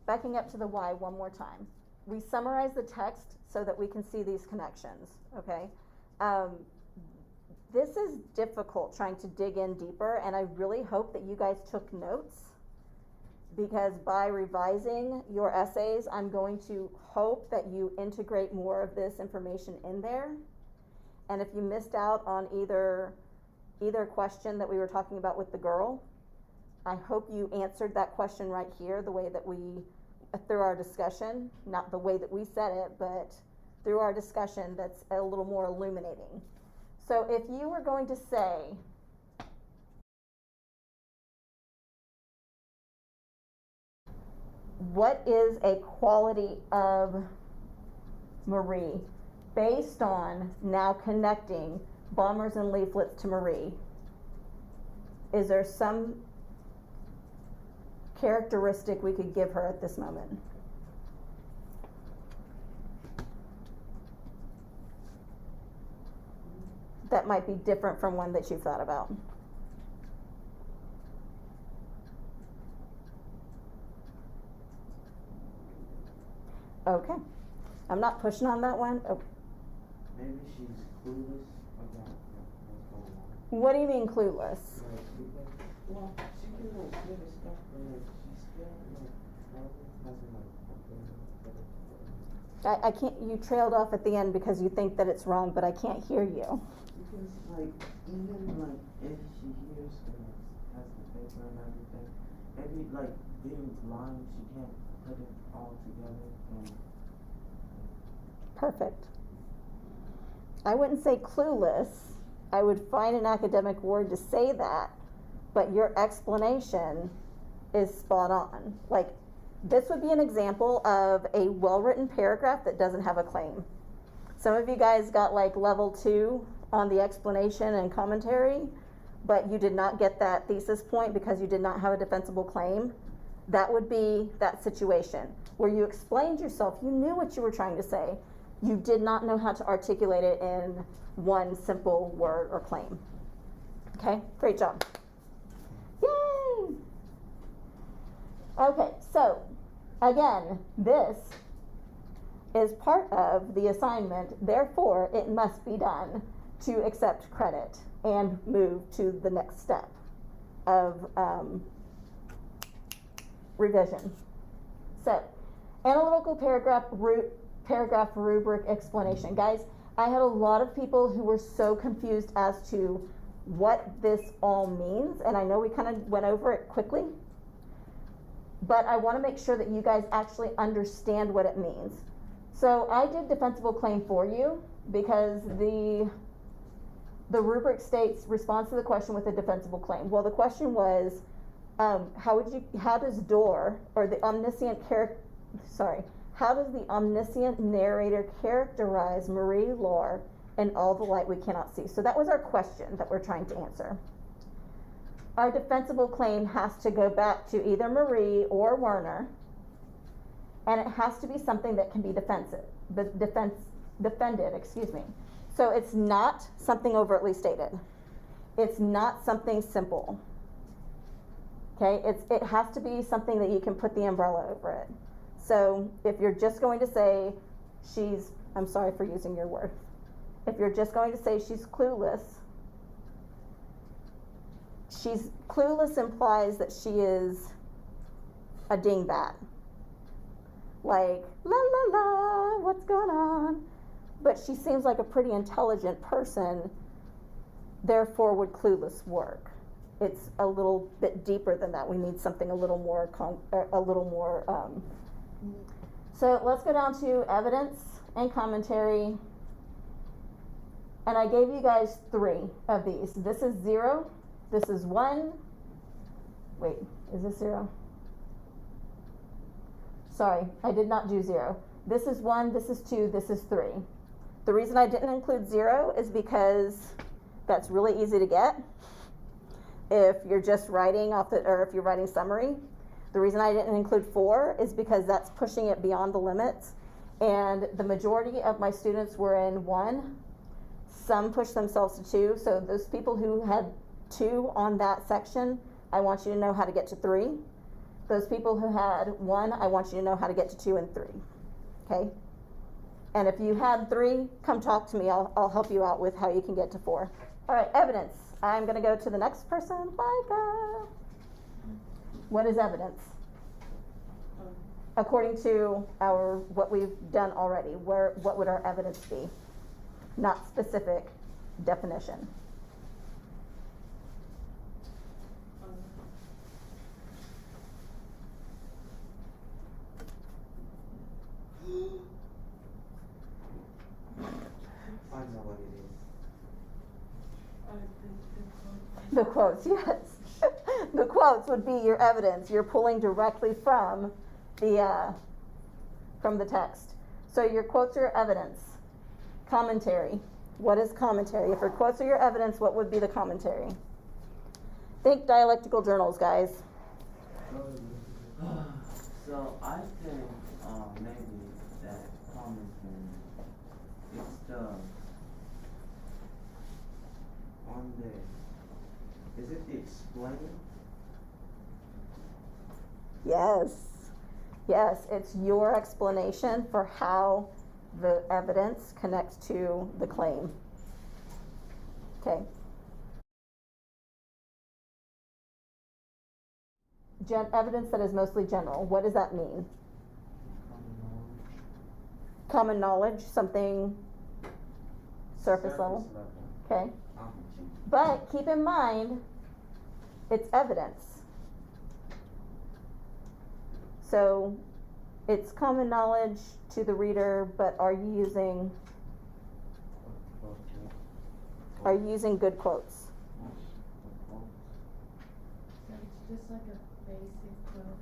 backing up to the why one more time. We summarize the text so that we can see these connections, okay? This is difficult trying to dig in deeper, and I really hope that you guys took notes, because by revising your essays, I'm going to hope that you integrate more of this information in there. And if you missed out on either question that we were talking about with the girl, I hope you answered that question right here the way that we, through our discussion, not the way that we said it, but through our discussion that's a little more illuminating. So if you were going to say, what is a quality of Marie based on now connecting bombers and leaflets to Marie? Is there some characteristic we could give her at this moment? That might be different from one that you've thought about. Okay. I'm not pushing on that one. Oh. Maybe she's clueless about what's going on. What do you mean clueless? Well, she can hear the stuff, but she's still I can't, you trailed off at the end because you think that it's wrong, but I can't hear you. Because even if she hears has the paper and everything, maybe being blind, she can't put it all together. Perfect. I wouldn't say clueless. I would find an academic word to say that, but your explanation is spot on. This would be an example of a well-written paragraph that doesn't have a claim. Some of you guys got level 2 on the explanation and commentary, but you did not get that thesis point because you did not have a defensible claim. That would be that situation where you explained yourself, you knew what you were trying to say, you did not know how to articulate it in one simple word or claim. Okay, great job. Yay! Okay, so again, this is part of the assignment, therefore it must be done to accept credit and move to the next step of revision. So, analytical paragraph rubric explanation. Guys, I had a lot of people who were so confused as to what this all means, and I know we kind of went over it quickly, but I want to make sure that you guys actually understand what it means. So I did defensible claim for you because the rubric states response to the question with a defensible claim. Well, the question was, how does the omniscient narrator characterize Marie Laure in all the light we cannot see? So that was our question that we're trying to answer. Our defensible claim has to go back to either Marie or Werner, and it has to be something that can be defended, excuse me. So it's not something overtly stated. It's not something simple. Okay, it has to be something that you can put the umbrella over it. So if you're just going to say I'm sorry for using your word. If you're just going to say she's clueless implies that she is a dingbat. La la la, what's going on? But she seems like a pretty intelligent person, therefore would clueless work. It's a little bit deeper than that. We need something a little more, so let's go down to evidence and commentary. And I gave you guys 3 of these. This is 0, this is 1. Wait, is this 0? Sorry, I did not do 0. This is 1, this is 2, this is 3. The reason I didn't include 0 is because that's really easy to get if you're just writing or if you're writing summary. The reason I didn't include 4 is because that's pushing it beyond the limits, and the majority of my students were in 1. Some pushed themselves to 2, so those people who had 2 on that section, I want you to know how to get to 3. Those people who had 1, I want you to know how to get to 2 and 3. Okay? And if you had 3, come talk to me. I'll help you out with how you can get to 4. All right, evidence. I'm going to go to the next person, Micah. What is evidence? According to what we've done already, what would our evidence be? Not specific definition. I know what it is. The quotes, yes. The quotes would be your evidence. You're pulling directly from the text. So your quotes are your evidence. Commentary. What is commentary? If your quotes are your evidence, what would be the commentary? Think dialectical journals, guys. So I think maybe that commentary, it's the on the, is it the explaining? Yes. Yes, it's your explanation for how the evidence connects to the claim. Okay. Evidence that is mostly general. What does that mean? Common knowledge, something surface level. Okay. But keep in mind, it's evidence. So it's common knowledge to the reader, but are you using good quotes? So it's just like a basic quote.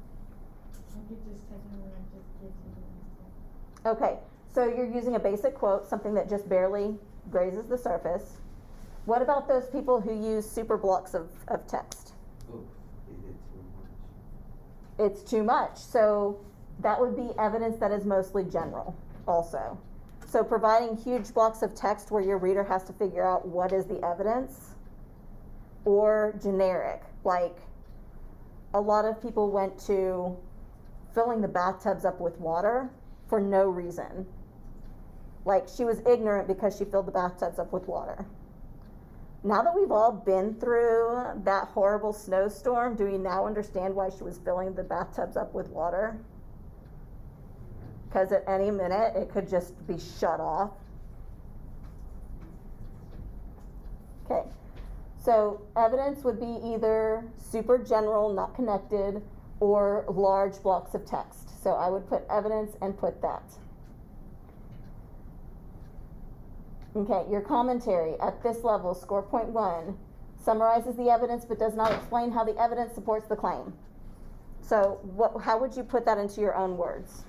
Like it just technically just gives you the answer. Okay, so you're using a basic quote, something that just barely grazes the surface. What about those people who use super blocks of text? Oh, is it too much? It's too much. So that would be evidence that is mostly general also. So providing huge blocks of text where your reader has to figure out what is the evidence, or generic, like a lot of people went to filling the bathtubs up with water for no reason. Like she was ignorant because she filled the bathtubs up with water. Now that we've all been through that horrible snowstorm, do we now understand why she was filling the bathtubs up with water? Because at any minute it could just be shut off. Okay, so evidence would be either super general, not connected, or large blocks of text. So I would put evidence and put that. Okay, your commentary at this level, score point 1, summarizes the evidence but does not explain how the evidence supports the claim. So how would you put that into your own words?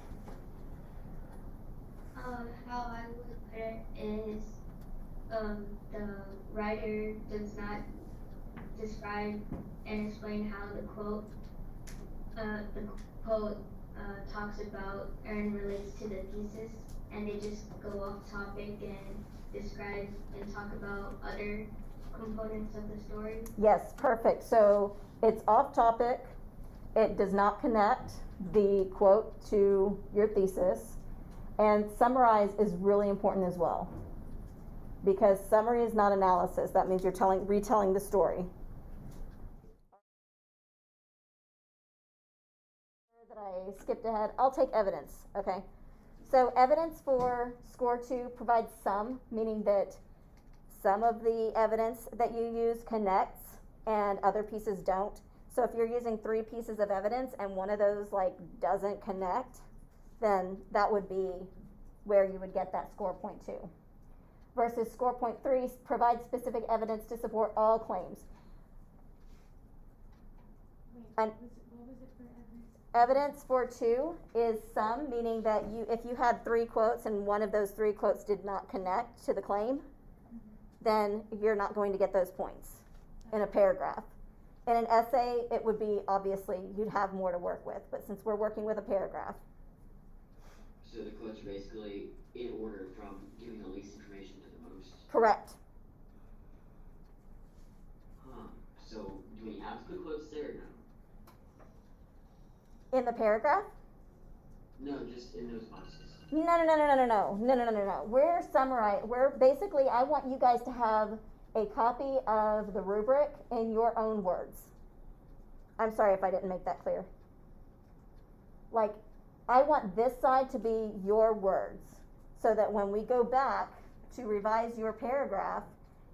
How I would put it is the writer does not describe and explain how the quote talks about and relates to the thesis, and they just go off topic and describe and talk about other components of the story. Yes, perfect. So it's off topic. It does not connect the quote to your thesis. And summarize is really important as well, because summary is not analysis. That means you're retelling the story. That I skipped ahead. I'll take evidence. Okay. So evidence for score 2 provides some, meaning that some of the evidence that you use connects and other pieces don't. So if you're using 3 pieces of evidence and one of those doesn't connect, then that would be where you would get that score point 2. Versus score point 3 provides specific evidence to support all claims. Wait, And what was it for evidence? Evidence for 2 is some, meaning that if you had 3 quotes and one of those 3 quotes did not connect to the claim, then you're not going to get those points in a paragraph. In an essay, it would be, obviously, you'd have more to work with, but since we're working with a paragraph. So the quotes are basically in order from giving the least information to the most? Correct. Huh. So do we have to put quotes there or no? In the paragraph? No, just in those boxes. No. We're basically, I want you guys to have a copy of the rubric in your own words. I'm sorry if I didn't make that clear. Like, I want this side to be your words, so that when we go back to revise your paragraph,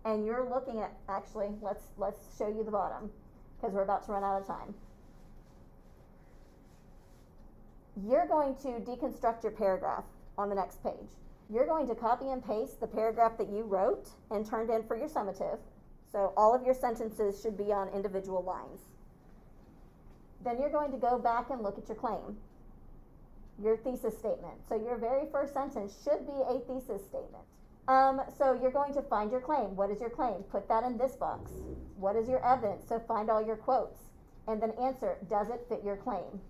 and you're looking at, actually, let's show you the bottom, because we're about to run out of time. You're going to deconstruct your paragraph on the next page. You're going to copy and paste the paragraph that you wrote and turned in for your summative. So all of your sentences should be on individual lines. Then you're going to go back and look at your claim, your thesis statement. So your very first sentence should be a thesis statement. So you're going to find your claim. What is your claim? Put that in this box. What is your evidence? So find all your quotes. And then answer, does it fit your claim?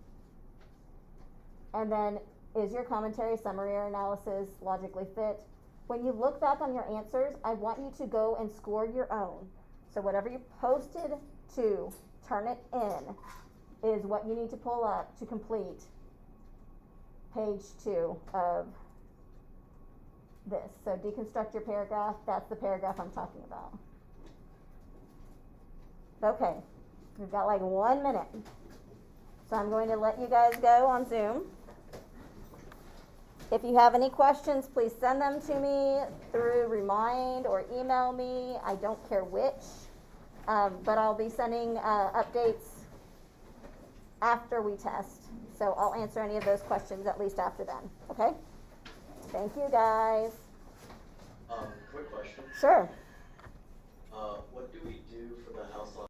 And then, is your commentary, summary, or analysis logically fit? When you look back on your answers, I want you to go and score your own. So whatever you posted to turn it in is what you need to pull up to complete page 2 of this. So deconstruct your paragraph. That's the paragraph I'm talking about. Okay, we've got like 1 minute. So I'm going to let you guys go on Zoom. If you have any questions, please send them to me through Remind or email me. I don't care which, but I'll be sending updates after we test. So I'll answer any of those questions at least after then. Okay? Thank you, guys. Quick question. Sure. What do we do for the house lot